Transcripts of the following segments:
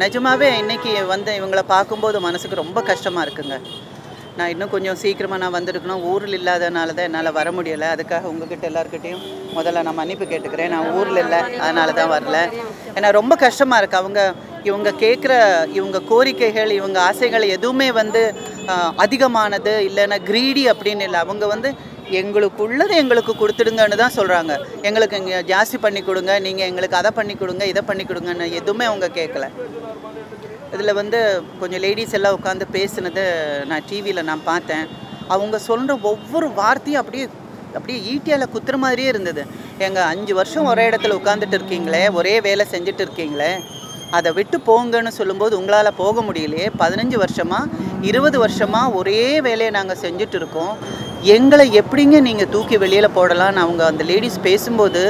நிஜமாவே இன்னைக்கு வந்து இவங்களை பார்க்கும்போது மனசுக்கு ரொம்ப கஷ்டமாக இருக்குங்க. நான் இன்னும் கொஞ்சம் சீக்கிரமாக நான் வந்திருக்கணும். ஊரில் இல்லாதனால தான் என்னால் வர முடியலை. அதுக்காக உங்ககிட்ட எல்லாருக்கிட்டையும் முதல்ல நான் மன்னிப்பு கேட்டுக்கிறேன். நான் ஊரில் இல்லை, அதனால தான் வரல. ஏன்னா ரொம்ப கஷ்டமாக இருக்குது. இவங்க கேட்குற இவங்க கோரிக்கைகள், இவங்க ஆசைகள் எதுவுமே வந்து அதிகமானது இல்லைன்னா க்ரீடி அப்படின்னு இல்லை. அவங்க வந்து எங்களுக்குள்ளதை எங்களுக்கு கொடுத்துடுங்கன்னு தான் சொல்கிறாங்க. எங்களுக்கு இங்கே ஜாஸ்தி பண்ணி கொடுங்க, நீங்கள் எங்களுக்கு அதை பண்ணி கொடுங்க, இதை பண்ணி கொடுங்கன்னு எதுவுமே அவங்க கேட்கல. இதில் வந்து கொஞ்சம் லேடிஸ் எல்லாம் உட்காந்து பேசுனது நான் டிவியில் நான் பார்த்தேன். அவங்க சொல்கிற ஒவ்வொரு வார்த்தையும் அப்படியே ஈட்டியால் குத்துற மாதிரியே இருந்தது. எங்கள் 5 வருஷம் ஒரே இடத்துல உட்காந்துட்டு இருக்கீங்களே, ஒரே வேலை செஞ்சுட்டு இருக்கீங்களே, அதை விட்டு போங்கன்னு சொல்லும்போது உங்களால் போக முடியலையே. 15 வருஷமாக 20 வருஷமாக ஒரே வேலையை நாங்கள் செஞ்சுட்டு இருக்கோம். எங்களை எப்படிங்க நீங்கள் தூக்கி வெளியில் போடலான்னு அவங்க அந்த லேடிஸ் பேசும்போது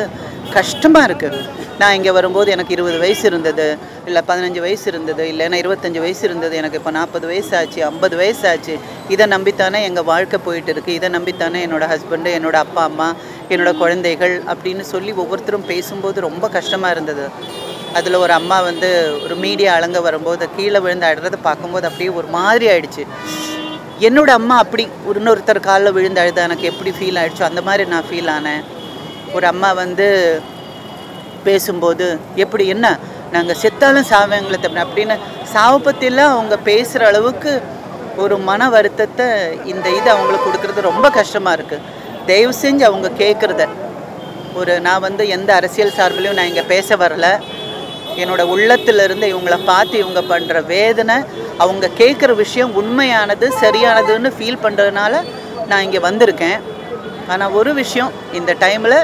கஷ்டமாக இருக்குது. நான் இங்கே வரும்போது எனக்கு 20 வயசு இருந்தது, இல்லை 15 வயசு இருந்தது, இல்லைன்னா 25 வயசு இருந்தது. எனக்கு இப்போ 40 வயசு ஆச்சு, 50 வயசு ஆச்சு. இதை நம்பித்தானே எங்கள் வாழ்க்கை போயிட்டு இருக்குது. இதை நம்பித்தானே என்னோடய ஹஸ்பண்டு, என்னோடய அப்பா அம்மா, என்னோடய குழந்தைகள் அப்படின்னு சொல்லி ஒவ்வொருத்தரும் பேசும்போது ரொம்ப கஷ்டமாக இருந்தது. அதில் ஒரு அம்மா வந்து ஒரு மீடியா அலங்க வரும்போது கீழே விழுந்து அழுறதை பார்க்கும்போது அப்படியே ஒரு மாதிரி ஆயிடுச்சு. என்னோடய அம்மா அப்படி இன்னொருத்தர் காலில் விழுந்து அழுத எனக்கு எப்படி ஃபீல் ஆகிடுச்சோ அந்த மாதிரி நான் ஃபீல் ஆனேன். ஒரு அம்மா வந்து பேசும்போது எப்படி என்ன நாங்கள் செத்தாலும் சாவங்களை தவிர அப்படின்னு சாவை பற்றிலாம் அவங்க பேசுகிற அளவுக்கு ஒரு மன வருத்தத்தை இது அவங்களுக்கு கொடுக்குறது ரொம்ப கஷ்டமாக இருக்குது. தயவு செஞ்சு அவங்க கேட்குறத நான் வந்து எந்த அரசியல் சார்பிலையும் நான் இங்கே பேச வரல. என்னோடய உள்ளத்திலிருந்து இவங்கள பார்த்து இவங்க பண்ணுற வேதனை, அவங்க கேட்குற விஷயம் உண்மையானது சரியானதுன்னு ஃபீல் பண்ணுறதுனால நான் இங்கே வந்திருக்கேன். ஆனால் ஒரு விஷயம், இந்த டைமில்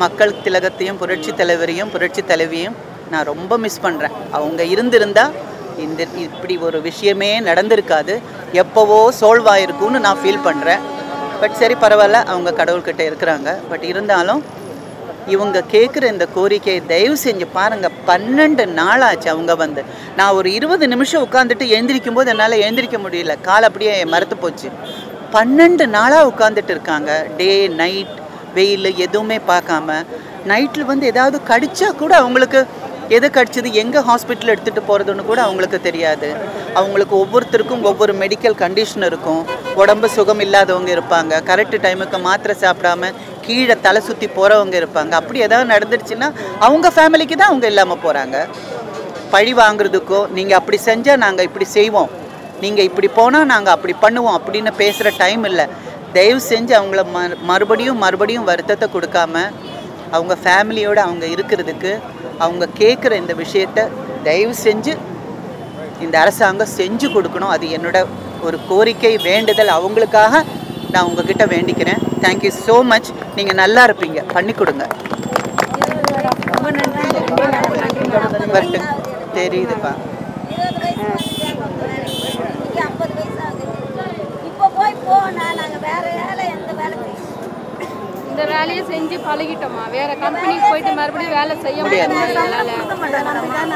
மக்கள் திலகத்தையும் புரட்சி தலைவரையும் புரட்சி தலைவியும் நான் ரொம்ப மிஸ் பண்ணுறேன். அவங்க இருந்திருந்தால் இப்படி ஒரு விஷயமே நடந்திருக்காது, எப்போவோ சோல்வாயிருக்கும்னு நான் ஃபீல் பண்ணுறேன். பட் சரி பரவாயில்ல, அவங்க கடவுள்கிட்ட இருக்கிறாங்க. பட் இருந்தாலும் இவங்க கேட்குற இந்த கோரிக்கையை தயவு செஞ்சு பாருங்கள். 12 நாள் ஆச்சு அவங்க வந்து. நான் ஒரு 20 நிமிஷம் உட்காந்துட்டு எழுந்திரிக்கும் போது என்னால் எழுந்திரிக்க முடியல, கால் அப்படியே மரத்து போச்சு. 12 நாளாக உட்காந்துட்டு இருக்காங்க. டே நைட் வெயில் எதுவுமே பார்க்காம. நைட்டில் வந்து ஏதாவது கடிச்சா கூட அவங்களுக்கு எது கடிச்சது, எங்கே ஹாஸ்பிட்டல் எடுத்துகிட்டு போகிறதுன்னு கூட அவங்களுக்கு தெரியாது. அவங்களுக்கு ஒவ்வொருத்தருக்கும் ஒவ்வொரு மெடிக்கல் கண்டிஷன் இருக்கும். உடம்பு சுகம் இல்லாதவங்க இருப்பாங்க, கரெக்டு டைமுக்கு மாத்திரை சாப்பிடாம கீழே தலை சுற்றி போகிறவங்க இருப்பாங்க. அப்படி ஏதாவது நடந்துருச்சுன்னா அவங்க ஃபேமிலிக்கு தான் அவங்க இல்லாமல் போகிறாங்க. பழி வாங்குறதுக்கோ நீங்கள் அப்படி செஞ்சால் நாங்கள் இப்படி செய்வோம், நீங்கள் இப்படி போனால் நாங்கள் அப்படி பண்ணுவோம் அப்படின்னு பேசுகிற டைம் இல்லை. தயவு செஞ்சு அவங்கள மறுபடியும் வருத்தத்தை கொடுக்காம அவங்க ஃபேமிலியோடு அவங்க இருக்கிறதுக்கு அவங்க கேட்குற இந்த விஷயத்தை தயவு செஞ்சு இந்த அரசாங்கம் செஞ்சு கொடுக்கணும். அது என்னோட ஒரு கோரிக்கை, வேண்டுதல். அவங்களுக்காக நான் உங்ககிட்ட வேண்டிக்கிறேன். Thank you so much. நீங்கள் நல்லா இருப்பீங்க, பண்ணி கொடுங்க. தெரியுதுப்பா. இந்த வேலையை செஞ்சு பழகிட்டோமா, வேற கம்பெனிக்கு போயிட்டு மறுபடியும் வேலை செய்ய முடியாது.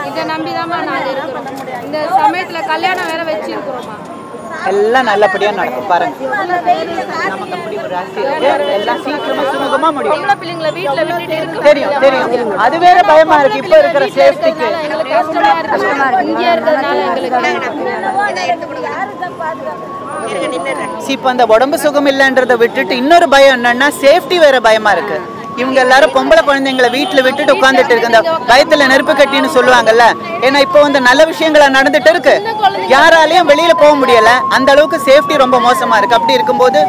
இதை நம்பிதாம்மா நாங்கள் இருக்கிறோம். இந்த சமயத்தில் கல்யாணம் வேற வச்சிருக்கிறோமா, எல்லாம் நல்லபடியாக நடக்கும் பாருங்க. நமக்கு அப்படி ஒரு ஆசை இருக்கு, எல்லாம் சீக்கிரமா சுமூகமா முடியும். பிள்ளைங்களை வீட்டில் விட்டுட்டு இருக்கு. தெரியும். அது வேற பயமா இருக்கு. இப்போ இருக்கிற சேஃப்டிக்கு எங்களுக்கு கஷ்டமா இருக்கு. இங்கே இருக்கிறதுனால எங்களுக்கு இப்போ அந்த உடம்பு சுகம் இல்லைன்றதை விட்டுட்டு இன்னொரு பயம் என்னன்னா சேஃப்டி வேற பயமா இருக்கு. இவங்க எல்லாரும் பொம்பளை குழந்தைங்களை வீட்டில் விட்டுட்டு உட்காந்துட்டு இருக்கு. இந்த பயத்துல நெருப்பு கட்டின்னு சொல்லுவாங்கல்ல. ஏன்னா இப்போ வந்து நல்ல விஷயங்களா நடந்துட்டு இருக்கு, யாராலையும் வெளியில போக முடியல. அந்த அளவுக்கு சேஃப்டி ரொம்ப மோசமா இருக்கு. அப்படி இருக்கும்போது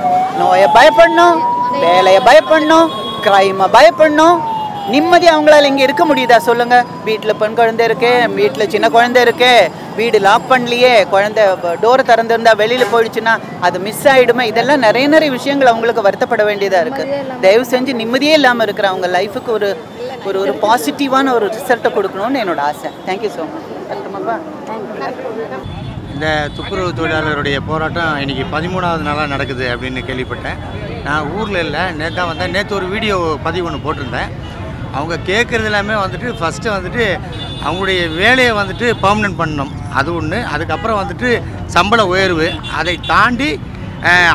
நோயை பயப்படணும், வேலையை பயப்படணும், கிரைமை பயப்படணும். நிம்மதி அவங்களால இங்கே இருக்க முடியுதா சொல்லுங்க? வீட்டில் பெண் குழந்தை இருக்கே, வீட்டில் சின்ன குழந்தை இருக்கே, வீடு லாக் பண்ணலையே, குழந்தை டோரை திறந்துருந்தா வெளியில் போயிடுச்சுன்னா அது மிஸ் ஆகிடுமே. இதெல்லாம் நிறைய விஷயங்கள் அவங்களுக்கு வருத்தப்பட வேண்டியதாக இருக்குது. தயவு செஞ்சு நிம்மதியே இல்லாமல் இருக்கிற அவங்க லைஃபுக்கு ஒரு ஒரு பாசிட்டிவான ஒரு ரிசல்ட்டை கொடுக்கணும்னு என்னோட ஆசை. Thank you so much. கரெக்டுமாப்பா? இந்த துப்புரவு தொழிலாளருடைய போராட்டம் இன்றைக்கி 13வது நாளாக நடக்குது அப்படின்னு கேள்விப்பட்டேன். நான் ஊரில் இல்லை, நேற்று தான் வந்தேன். நேற்று ஒரு வீடியோ பதிவு ஒன்று போட்டிருந்தேன். அவங்க கேட்குறது எல்லாமே வந்துட்டு ஃபஸ்ட்டு வந்துட்டு அவங்களுடைய வேலையை வந்துட்டு பர்மனெண்ட் பண்ணணும், அது ஒன்று. அதுக்கப்புறம் வந்துட்டு சம்பள உயர்வு, அதை தாண்டி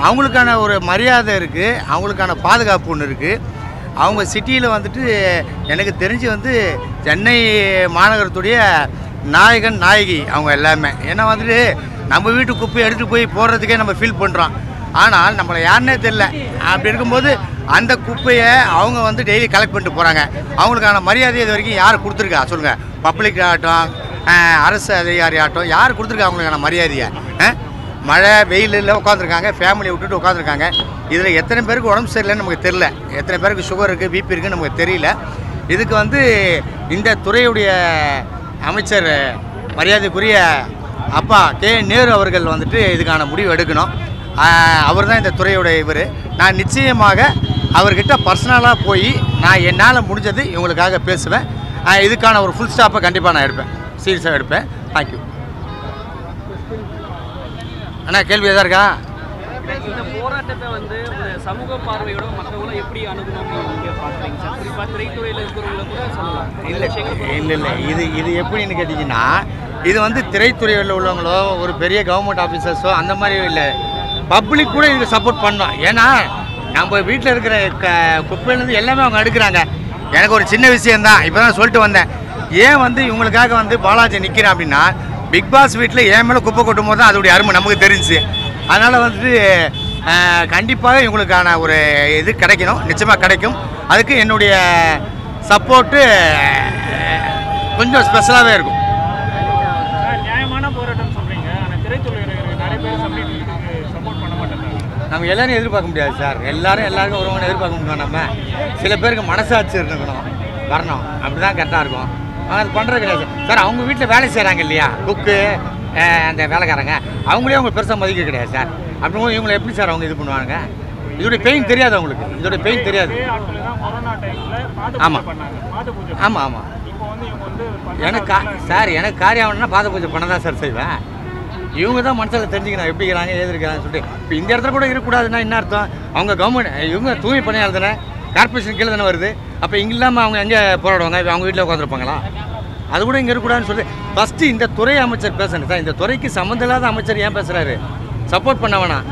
அவங்களுக்கான ஒரு மரியாதை இருக்குது, அவங்களுக்கான பாதுகாப்பு ஒன்று இருக்குது. அவங்க சிட்டியில் வந்துட்டு எனக்கு தெரிஞ்சு வந்து சென்னை மாநகரத்துடைய நாயகன் நாயகி அவங்க எல்லாமே. ஏன்னா வந்துட்டு நம்ம வீட்டு குப்பையை எடுத்துகிட்டு போய் போடுறதுக்கே நம்ம ஃபீல் பண்ணுறோம். ஆனால் நம்மளை யாருன்னே தெரில. அப்படி இருக்கும்போது அந்த குப்பையை அவங்க வந்து டெய்லி கலெக்ட் பண்ணிட்டு போகிறாங்க. அவங்களுக்கான மரியாதை இது வரைக்கும் யார் கொடுத்துருக்கா சொல்லுங்கள்? பப்ளிக் ஆகட்டும், அரசு அதிகாரி ஆகட்டும், யார் கொடுத்துருக்கா அவங்களுக்கான மரியாதையை? மழை வெயிலில் உட்காந்துருக்காங்க, ஃபேமிலியை விட்டுட்டு உட்காந்துருக்காங்க. இதில் எத்தனை பேருக்கு உடம்பு சரியில்லைன்னு நமக்கு தெரில, எத்தனை பேருக்கு சுகர் இருக்குது, பிபி இருக்குன்னு நமக்கு தெரியல. இதுக்கு வந்து இந்த துறையுடைய அமைச்சர் மரியாதைக்குரிய அப்பா கே நேரு அவர்கள் வந்துட்டு இதுக்கான முடிவு எடுக்கணும். அவர் தான் இந்த துறையுடைய இவர். நான் நிச்சயமாக அவர்கிட்ட பர்சனலாக போய் நான் என்னால் முடிஞ்சது இவங்களுக்காக பேசுவேன். இதுக்கான ஒரு ஃபுல் ஸ்டாப்பை கண்டிப்பாக நான் எடுப்பேன், சீரியஸாக எடுப்பேன். தேங்க்யூ. அண்ணா கேள்வி எதாக இருக்கா? இந்த போராட்டத்தை வந்து சமூக பார்வையோட மற்றவங்களும் எப்படி அணுகணும் பார்க்குறீங்க சார்? குறிப்பாக திரைத்துறையில் இருக்கிறவங்கள கூட சொல்லலாம். இல்லை இது எப்படின்னு கேட்டிங்கன்னா, இது வந்து திரைத்துறையில் உள்ளவங்களோ ஒரு பெரிய கவர்மெண்ட் ஆஃபீஸர்ஸோ அந்த மாதிரி இல்லை, பப்ளிக் கூட இதுக்கு சப்போர்ட் பண்ணோம். ஏன்னா நம்ம வீட்டில் இருக்கிற குப்பையிலேருந்து எல்லாமே அவங்க எடுக்கிறாங்க. எனக்கு ஒரு சின்ன விஷயந்தான், இப்போ தான் சொல்லிட்டு வந்தேன். ஏன் வந்து இவங்களுக்காக வந்து பாலாஜி நிற்கிறேன் அப்படின்னா, பிக் பாஸ் வீட்டில் என் மேலே குப்பை கொட்டும் போது தான் அதோடைய அருமை நமக்கு தெரிஞ்சு. அதனால் வந்துட்டு கண்டிப்பாக இவங்களுக்கான ஒரு இது கிடைக்கணும், நிச்சயமாக கிடைக்கும். அதுக்கு என்னுடைய சப்போர்ட்டு கொஞ்சம் ஸ்பெஷலாகவே இருக்கும். நியாயமான போராட்டம் சொல்கிறீங்க, ஆனால் திரைத்துறையில் நிறைய பேர் சப்போர்ட் பண்ண மாட்டாங்க. நம்ம எல்லாரும் எதிர்பார்க்க முடியாது சார். எல்லாருக்கும் ஒருவங்க எதிர்பார்க்க முடியும். நம்ம சில பேருக்கு மனசாட்சி இருக்கணும், வரணும், அப்படி தான் கரெக்டாக இருக்கும். ஆனால் அது பண்ணுறது கிடையாது சார். அவங்க வீட்டில் வேலை செய்கிறாங்க இல்லையா, குக்கு அந்த வேலைக்காரங்க, அவங்களே அவங்க பெருசாக மதிக்க கிடையாது சார். அப்படிங்கும்போது இவங்களை எப்படி சார் அவங்க இது பண்ணுவாங்க? இதோடைய பெயின் தெரியாது அவங்களுக்கு, இதோடைய பெயின் தெரியாது. ஆமாம் ஆமாம் ஆமாம். எனக்கு சார் எனக்கு காரியம் ஆகணும்னா பாத பூஜை பண்ண தான் சார் செய்வேன். இவங்க தான் மனசில் தெரிஞ்சுக்கணும் எப்படி இருக்கிறாங்க, ஏது இருக்கிறாங்கன்னு சொல்லிட்டு. இப்போ இந்த இடத்துல கூட இருக்கக்கூடாதுன்னா என்ன அர்த்தம்? அவங்க கவர்மெண்ட் இவங்க தூய்மை பணியாளர் தானே, கார்பரேஷன் கீழே தானே வருது. அப்போ இங்கே இல்லாமல் அவங்க எங்கே போராடுவாங்க? இப்போ அவங்க வீட்டில் உட்காந்துருப்பாங்களா? அது கூட இங்கே இருக்கக்கூடாதுன்னு சொல்லி ஃபஸ்ட்டு இந்த துறை அமைச்சர் பேசணும் சார். இந்த துறைக்கு சம்மந்தம் இல்லாத அமைச்சர் ஏன் பேசுகிறாரு? சப்போர்ட் பண்ண வேணாம்,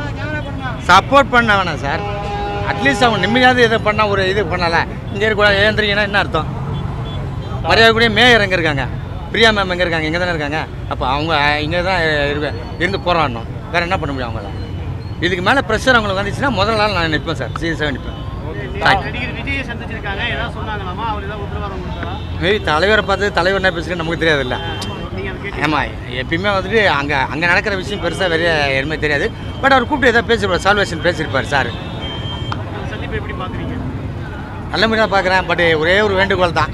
சப்போர்ட் பண்ண வேணாம் சார். அட்லீஸ்ட் அவங்க நிம்மதியாவது இதை பண்ணால் ஒரு இது பண்ணலை. இங்கே இருக்கக்கூடாது ஏந்திரிங்கன்னா என்ன அர்த்தம்? மரியாதை கூட மேயர் எங்கே இருக்காங்க, பிரியா மேம் எங்கே இருக்காங்க? இங்கே தானே இருக்காங்க. அப்போ அவங்க இங்கே தான் இருந்து போராடணும், வேறு என்ன பண்ண முடியும் அவங்கள? இதுக்கு மேலே ப்ரெஷர் அவங்களுக்கு வந்துச்சுன்னா முதல் நாள் நான் நிற்பேன் சார், சீரியஸாக நிற்பேன். தலைவரை பார்த்து தலைவர் என்ன பேசுகிறேன் நமக்கு தெரியாதுல்ல. ஆமாம், எப்பயுமே வந்துட்டு அங்கே நடக்கிற விஷயம் பெருசாக வேறு எதுவுமே தெரியாது. பட் அவர் கூப்பிட்டு எதாவது பேசியிருப்பார், சால்வேஷன் பேசியிருப்பார் சார். நல்ல முறையாக பார்க்குறேன். பட் ஒரே ஒரு வேண்டுகோள் தான்,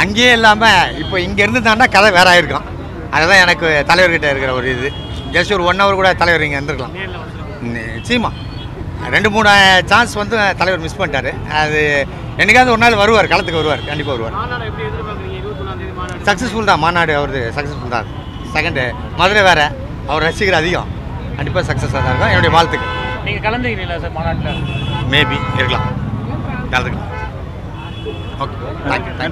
அங்கேயே இல்லாமல் இப்போ இங்கே இருந்துட்டான்னா கதை வேற ஆகிருக்கும். அதுதான் எனக்கு தலைவர்கிட்ட இருக்கிற ஒரு இது. ஜஸ்ட் ஒரு 1 hour கூட தலைவர் இங்கே இருந்துருக்கலாம். நிச்சயமா 2-3 சான்ஸ் வந்து தலைவர் மிஸ் பண்ணிட்டாரு. அது என்னைக்காவது ஒரு நாள் வருவார், களத்துக்கு வருவார், கண்டிப்பாக வருவார். சக்ஸஸ்ஃபுல் தான் மாநாடு, அவரது சக்ஸஸ்ஃபுல் தான். செகண்டு மதுரை வேறு, அவர் ரசிகர் அதிகம், கண்டிப்பாக சக்ஸஸாக தான் இருக்கும். என்னுடைய வாழ்த்துக்கு. நீங்கள் கலந்துக்கிறீங்களா சார் மாநாட்டில்? மேபி இருக்கலாம், கலந்துக்கலாம். Okay, thank you.